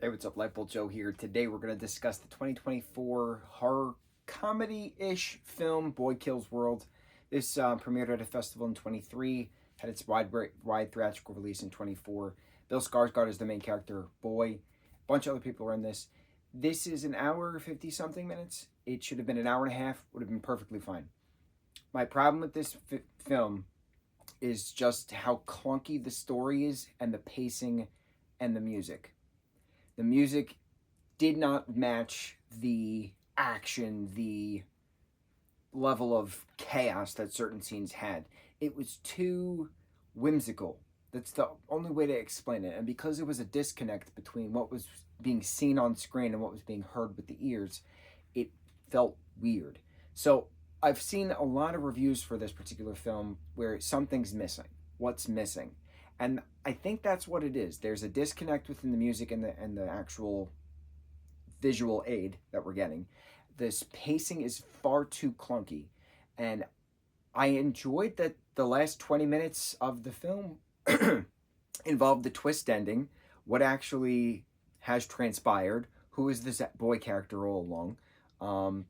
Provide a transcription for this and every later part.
Hey, what's up? Lightboltjoe here. Today we're going to discuss the 2024 horror comedy-ish film Boy Kills World. This premiered at a festival in 23, had its wide theatrical release in 24. Bill Skarsgård is the main character, Boy. A bunch of other people are in this. This is an hour, 50-something minutes. It should have been an hour and a half, would have been perfectly fine. My problem with this film is just how clunky the story is and the pacing and the music. The music did not match the action, the level of chaos that certain scenes had. It was too whimsical. That's the only way to explain it. And because there was a disconnect between what was being seen on screen and what was being heard with the ears, it felt weird. So I've seen a lot of reviews for this particular film where something's missing. What's missing? And I think that's what it is. There's a disconnect within the music and the actual visual aid that we're getting. This pacing is far too clunky. And I enjoyed that the last 20 minutes of the film involved the twist ending, what actually has transpired, who is this boy character all along.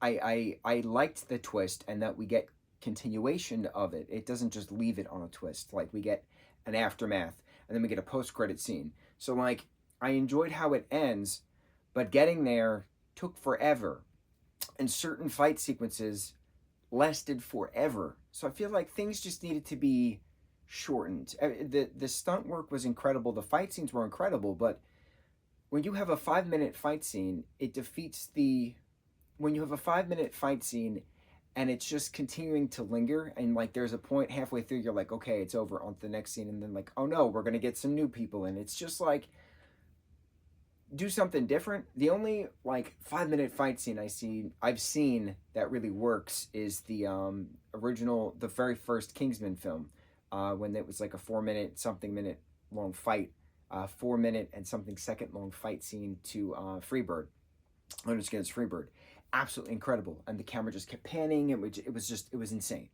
I liked the twist and that we get continuation of it. It doesn't just leave it on a twist. Like, we get an aftermath, and then we get a post-credit scene. So, like, I enjoyed how it ends, but getting there took forever. And certain fight sequences lasted forever. So I feel like things just needed to be shortened. The stunt work was incredible. The fight scenes were incredible, but when you have a 5-minute fight scene, it defeats the... When you have a 5-minute fight scene and it's just continuing to linger, and like there's a point halfway through you're like, okay, it's over, on to the next scene, and then like, oh no, we're gonna get some new people in. It's just like, do something different. The only like 5-minute fight scene I've seen that really works is the the very first Kingsman film, when it was like a 4-minute something minute long fight, 4-minute and something second long fight scene to Freebird, Leonard Skinner's Freebird. Absolutely incredible, and the camera just kept panning, and it was insane.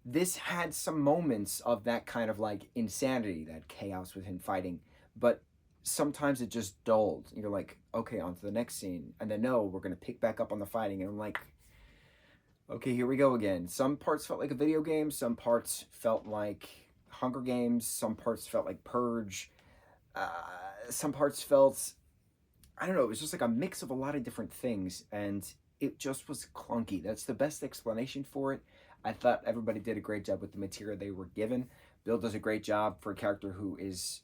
This had some moments of that kind of like insanity, that chaos within fighting, but sometimes it just dulled. You're like, okay, on to the next scene, and then no, we're gonna pick back up on the fighting, and I'm like, okay, here we go again. Some parts felt like a video game, some parts felt like Hunger Games, some parts felt like Purge, some parts felt, I don't know, it was just like a mix of a lot of different things, and it just was clunky. That's the best explanation for it. I thought everybody did a great job with the material they were given. Bill does a great job for a character who is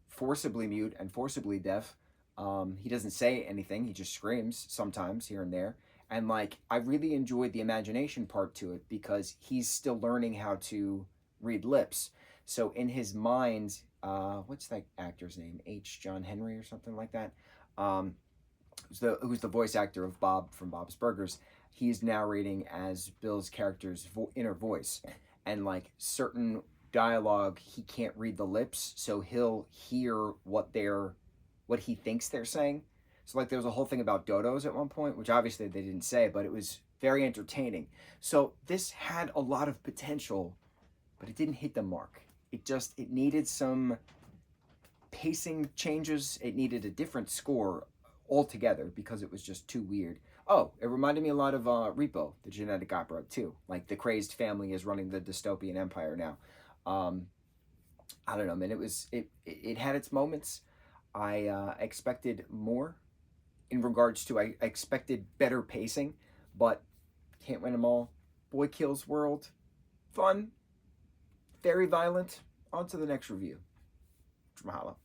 forcibly mute and forcibly deaf. He doesn't say anything, he just screams sometimes here and there. And like, I really enjoyed the imagination part to it because he's still learning how to read lips. So in his mind, what's that actor's name? H. John Henry or something like that? Who's the voice actor of Bob from Bob's Burgers. He's narrating as Bill's character's inner voice, and like certain dialogue he can't read the lips, so he'll hear what he thinks they're saying. So like there was a whole thing about dodos at one point, which obviously they didn't say, but it was very entertaining. So this had a lot of potential, but it didn't hit the mark. It needed some pacing changes. It needed a different score altogether because it was just too weird. Oh, it reminded me a lot of Repo, the genetic opera too. Like the crazed family is running the dystopian empire now. I don't know, man. It had its moments. I expected more in regards to, I expected better pacing, but can't win them all. Boy Kills World, fun, very violent. On to the next review. Mahalo.